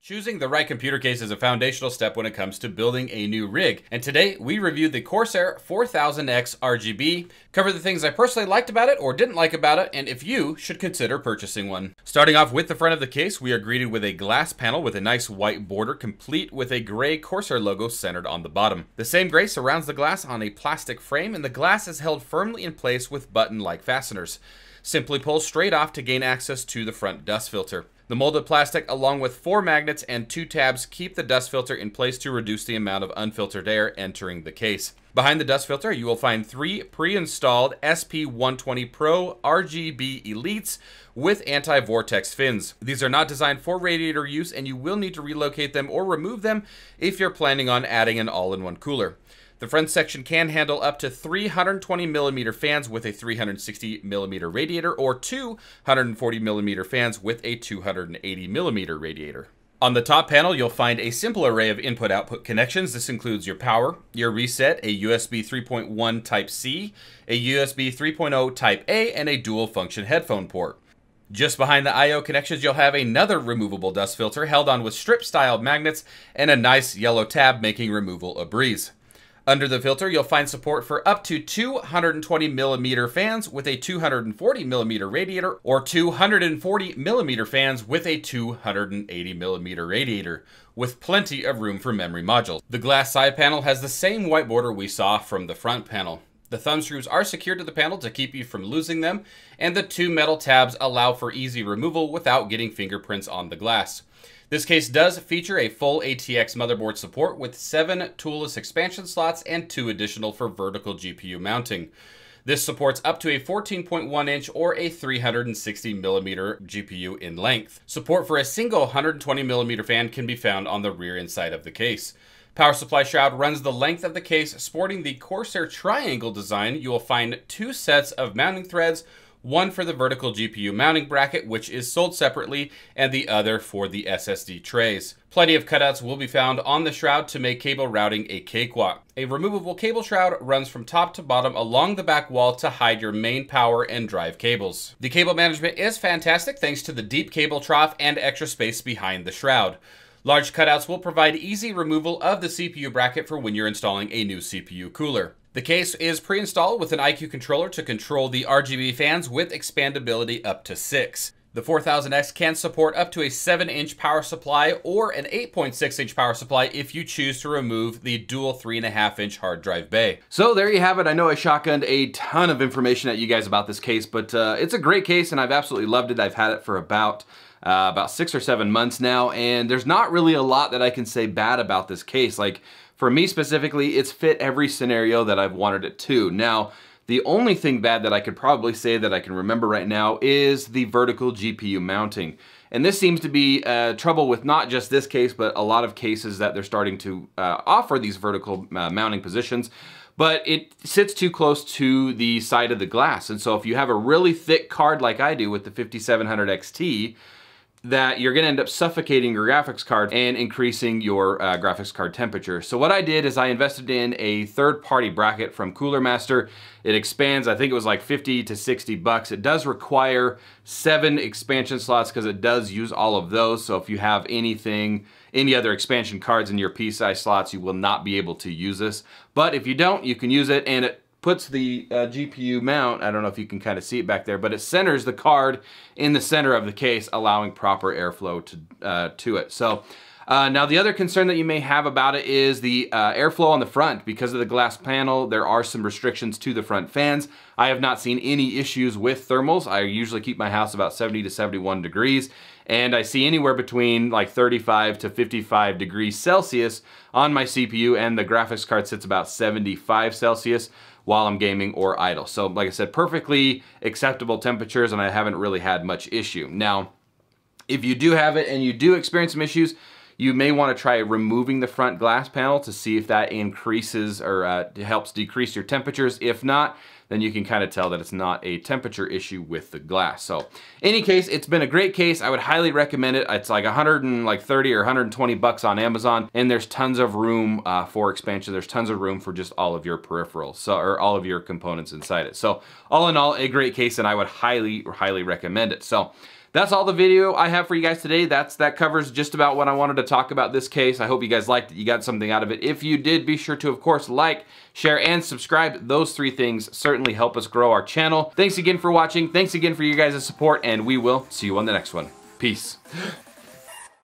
Choosing the right computer case is a foundational step when it comes to building a new rig. And today we reviewed the Corsair 4000x RGB, cover the things I personally liked about it or didn't like about it, and if you should consider purchasing one. Starting off with the front of the case, we are greeted with a glass panel with a nice white border, complete with a gray Corsair logo centered on the bottom. The same gray surrounds the glass on a plastic frame, and the glass is held firmly in place with button-like fasteners. Simply pull straight off to gain access to the front dust filter. The molded plastic, along with 4 magnets and 2 tabs, keep the dust filter in place to reduce the amount of unfiltered air entering the case. Behind the dust filter, you will find 3 pre-installed SP120 Pro RGB Elites with anti-vortex fins. These are not designed for radiator use, and you will need to relocate them or remove them if you're planning on adding an all-in-one cooler. The front section can handle up to 320mm fans with a 360mm radiator or 240mm fans with a 280mm radiator. On the top panel, you'll find a simple array of input-output connections. This includes your power, your reset, a USB 3.1 Type-C, a USB 3.0 Type-A, and a dual-function headphone port. Just behind the I/O connections, you'll have another removable dust filter held on with strip-style magnets and a nice yellow tab making removal a breeze. Under the filter, you'll find support for up to 220mm fans with a 240mm radiator or 240mm fans with a 280mm radiator, with plenty of room for memory modules. The glass side panel has the same white border we saw from the front panel. The thumb screws are secured to the panel to keep you from losing them, and the 2 metal tabs allow for easy removal without getting fingerprints on the glass. This case does feature a full ATX motherboard support with 7 toolless expansion slots and 2 additional for vertical GPU mounting. This supports up to a 14.1 inch or a 360mm GPU in length. Support for a single 120mm fan can be found on the rear inside of the case. Power supply shroud runs the length of the case. Sporting the Corsair triangle design, you will find 2 sets of mounting threads, one for the vertical GPU mounting bracket, which is sold separately, and the other for the SSD trays. Plenty of cutouts will be found on the shroud to make cable routing a cakewalk. A removable cable shroud runs from top to bottom along the back wall to hide your main power and drive cables. The cable management is fantastic thanks to the deep cable trough and extra space behind the shroud. Large cutouts will provide easy removal of the CPU bracket for when you're installing a new CPU cooler. The case is pre-installed with an iCue controller to control the RGB fans with expandability up to 6. The 4000X can support up to a 7-inch power supply or an 8.6-inch power supply if you choose to remove the dual 3.5-inch hard drive bay. So there you have it. I know I shotgunned a ton of information at you guys about this case, but it's a great case and I've absolutely loved it. I've had it for about 6 or 7 months now, and there's not really a lot that I can say bad about this case. Like, for me specifically, it's fit every scenario that I've wanted it to. Now, the only thing bad that I could probably say that I can remember right now is the vertical GPU mounting. And this seems to be trouble with not just this case, but a lot of cases that they're starting to offer these vertical mounting positions. But it sits too close to the side of the glass. And so if you have a really thick card like I do with the 5700 XT, that you're gonna end up suffocating your graphics card and increasing your graphics card temperature. So what I did is I invested in a third-party bracket from Cooler Master. It expands, I think it was like 50 to 60 bucks. It does require 7 expansion slots because it does use all of those. So if you have any other expansion cards in your PCI slots, you will not be able to use this. But if you don't, you can use it, and it puts the GPU mount, I don't know if you can kind of see it back there, but it centers the card in the center of the case, allowing proper airflow to it. So now the other concern that you may have about it is the airflow on the front. Because of the glass panel, there are some restrictions to the front fans. I have not seen any issues with thermals. I usually keep my house about 70 to 71 degrees. And I see anywhere between like 35 to 55 degrees Celsius on my CPU, and the graphics card sits about 75 Celsius while I'm gaming or idle. So like I said, perfectly acceptable temperatures, and I haven't really had much issue. Now, if you do have it and you do experience some issues, you may want to try removing the front glass panel to see if that increases or helps decrease your temperatures. If not, then you can kind of tell that it's not a temperature issue with the glass. So in any case, it's been a great case. I would highly recommend it. It's like 130 or 120 bucks on Amazon, and there's tons of room for expansion. There's tons of room for just all of your peripherals, or all of your components inside it. So all in all, a great case, and I would highly recommend it. So that's all the video I have for you guys today. That covers just about what I wanted to talk about this case. I hope you guys liked it, you got something out of it. If you did, be sure to, of course, like, share, and subscribe. Those 3 things certainly help us grow our channel. Thanks again for watching. Thanks again for you guys' support, and we will see you on the next one. Peace.